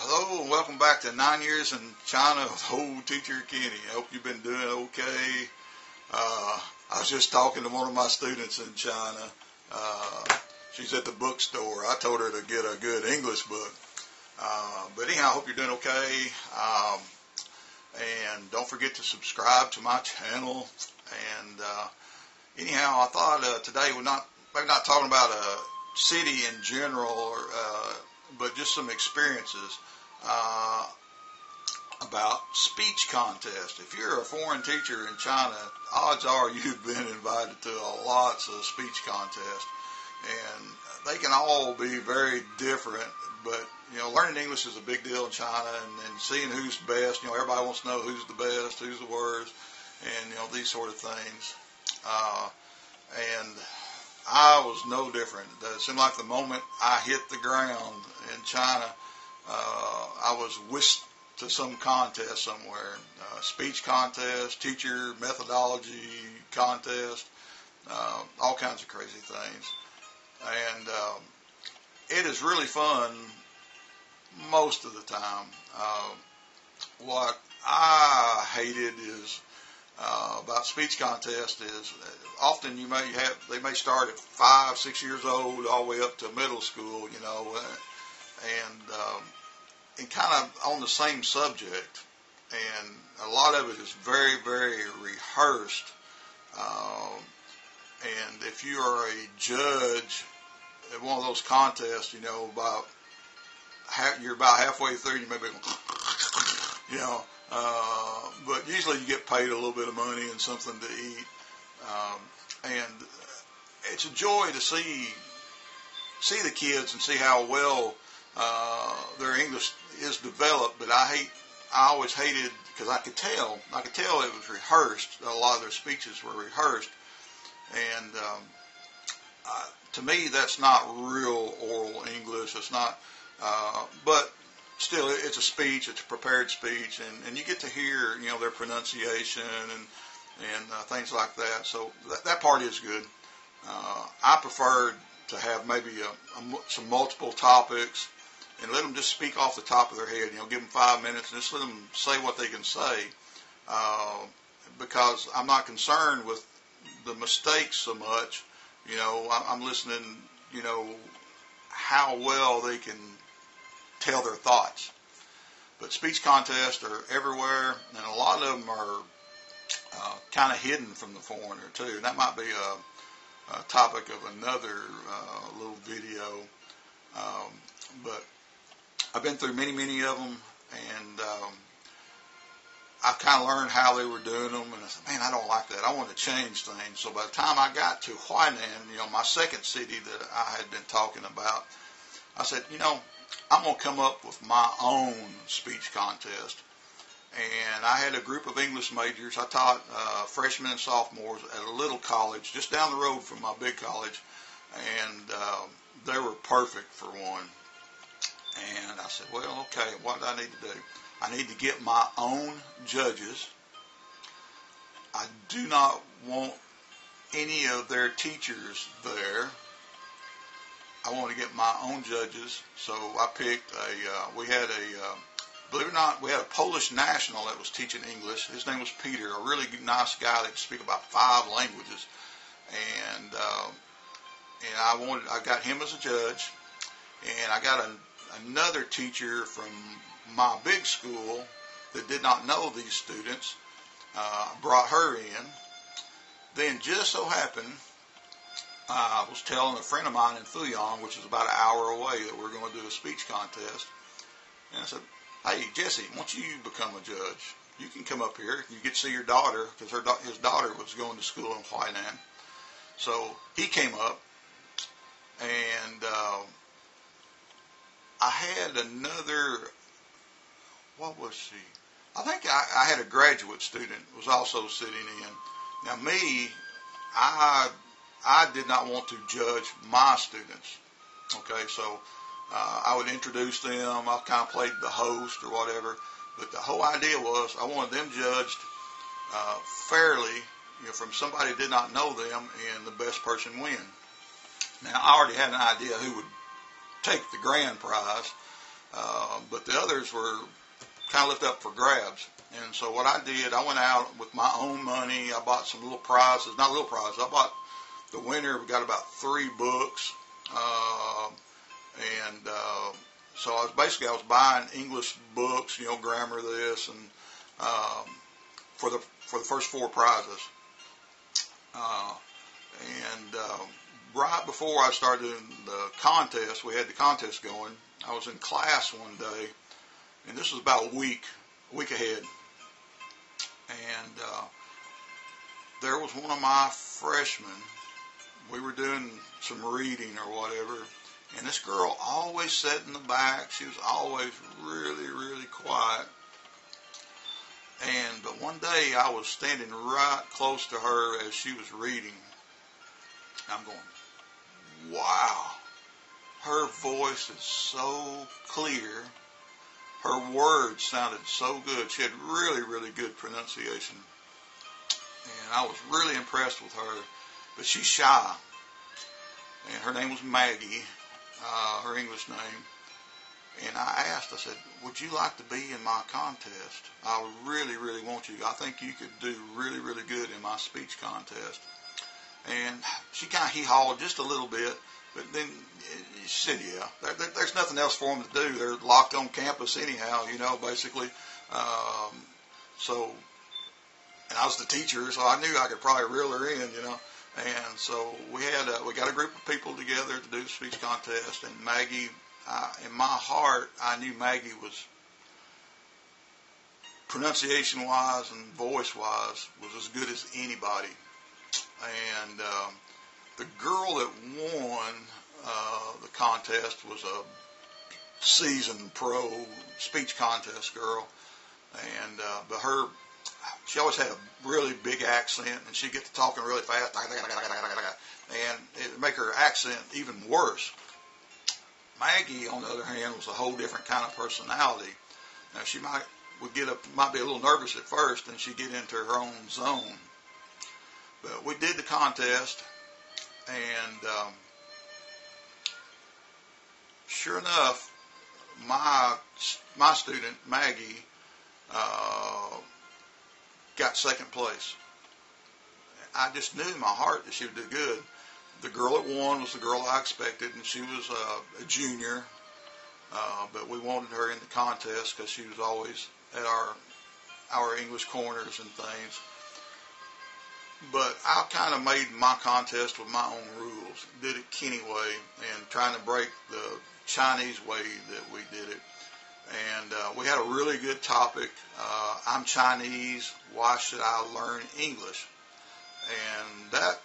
Hello and welcome back to 9 Years in China with old teacher Kenny. I hope you've been doing okay. I was just talking to one of my students in China. She's at the bookstore. I told her to get a good English book. But anyhow, I hope you're doing okay. And don't forget to subscribe to my channel. And anyhow, I thought today we're maybe not talking about a city in general, but just some experiences about speech contests. If you're a foreign teacher in China, odds are you've been invited to lots of speech contests, and they can all be very different. But learning English is a big deal in China, and seeing who's best. Everybody wants to know who's the best, who's the worst, and these sort of things. And I was no different. It seemed like the moment I hit the ground in China, I was whisked to some contest somewhere, speech contest, teacher methodology contest, all kinds of crazy things. And it is really fun most of the time. What I hated is about speech contest is often they may start at 5, 6 years old all the way up to middle school, and kind of on the same subject, and a lot of it is very, very rehearsed. And if you are a judge at one of those contests, you're about halfway through, you may be going, but usually you get paid a little bit of money and something to eat. And it's a joy to see the kids and see how well their English is developed. But I always hated, because I could tell it was rehearsed. A lot of their speeches were rehearsed, and to me that's not real oral English. It's not, but still, it's a speech. It's a prepared speech, and you get to hear, their pronunciation and things like that. So that part is good. I prefer to have maybe some multiple topics and let them just speak off the top of their head. Give them 5 minutes and just let them say what they can say, because I'm not concerned with the mistakes so much. I'm listening, how well they can tell their thoughts. But speech contests are everywhere, and a lot of them are kind of hidden from the foreigner too. And that might be a topic of another little video. But I've been through many, many of them, and I've kind of learned how they were doing them, and I said, man, I don't like that. I want to change things. So by the time I got to Huainan, my second city that I had been talking about, I said, I'm going to come up with my own speech contest. And I had a group of English majors. I taught freshmen and sophomores at a little college just down the road from my big college, and they were perfect for one. And I said, well, okay, what do I need to do? I need to get my own judges. I do not want any of their teachers there. I want to get my own judges. So I picked believe it or not, we had a Polish national that was teaching English. His name was Peter, a really nice guy that could speak about 5 languages. And I got him as a judge, and I got another teacher from my big school that did not know these students, brought her in. Then just so happened, I was telling a friend of mine in Fuyang, which is about an hour away, that we're going to do a speech contest. And I said, hey, Jesse, why don't you become a judge? You can come up here. You get to see your daughter, because his daughter was going to school in Huainan. So he came up, and I had another, what was she? I think I had a graduate student was also sitting in. Now me, I did not want to judge my students. Okay, so I would introduce them. I kind of played the host or whatever. But the whole idea was I wanted them judged fairly, from somebody who did not know them, and the best person win. Now, I already had an idea who would take the grand prize, but the others were kind of left up for grabs. And so what I did, I went out with my own money. I bought some little prizes, not little prizes. I bought the winner. We got about 3 books, and so I was buying English books, grammar this, and for the first 4 prizes. Right before I started doing the contest, we had the contest going. I was in class one day, and this was about a week ahead. And there was one of my freshmen. We were doing some reading or whatever, and this girl always sat in the back. She was always really, really quiet. But one day I was standing right close to her as she was reading. I'm going, wow, her voice is so clear. Her words sounded so good. She had really, really good pronunciation. And I was really impressed with her. But she's shy. And her name was Maggie, her English name. And I said, would you like to be in my contest? I really, really want you. I think you could do really, really good in my speech contest. And she kind of hee-hawed just a little bit. But then she said, yeah, there's nothing else for them to do. They're locked on campus anyhow, basically. And I was the teacher, so I knew I could probably reel her in, And so we got a group of people together to do the speech contest. And Maggie, in my heart, I knew Maggie was, pronunciation-wise and voice-wise, was as good as anybody. And the girl that won the contest was a seasoned pro speech contest girl, and but she always had a really big accent, and she'd get to talking really fast, and it would make her accent even worse. Maggie, on the other hand, was a whole different kind of personality. Now she might be a little nervous at first, and she'd get into her own zone. But we did the contest, and sure enough, my student Maggie got second place. I just knew in my heart that she would do good. The girl that won was the girl I expected, and she was a junior, but we wanted her in the contest because she was always at our English corners and things. But I kind of made my contest with my own rules, did it Kenny way, and trying to break the Chinese way that we did it. And we had a really good topic. I'm Chinese, why should I learn English? And that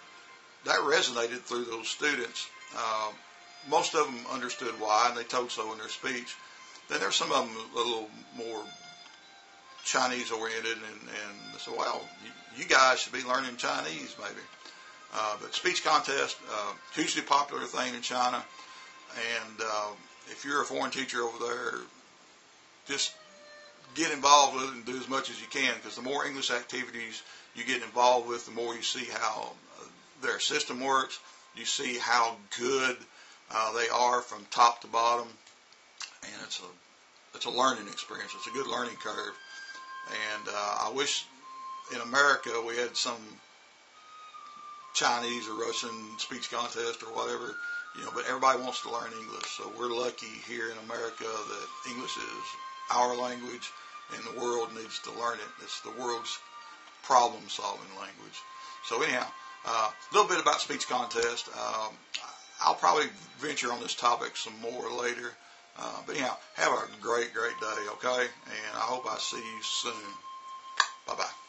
resonated through those students. Most of them understood why, and they told so in their speech. Then there's some of them a little more Chinese oriented, and they said, well, you guys should be learning Chinese maybe. But speech contest, hugely popular thing in China. And if you're a foreign teacher over there, just get involved with it and do as much as you can, because the more English activities you get involved with, the more you see how their system works. You see how good they are from top to bottom, and it's a learning experience. It's a good learning curve. And I wish in America we had some Chinese or Russian speech contest or whatever, but everybody wants to learn English. So we're lucky here in America that English is our language, and the world needs to learn it. It's the world's problem-solving language. So anyhow, a little bit about speech contest. I'll probably venture on this topic some more later. But anyhow, have a great, great day, okay? And I hope I see you soon. Bye-bye.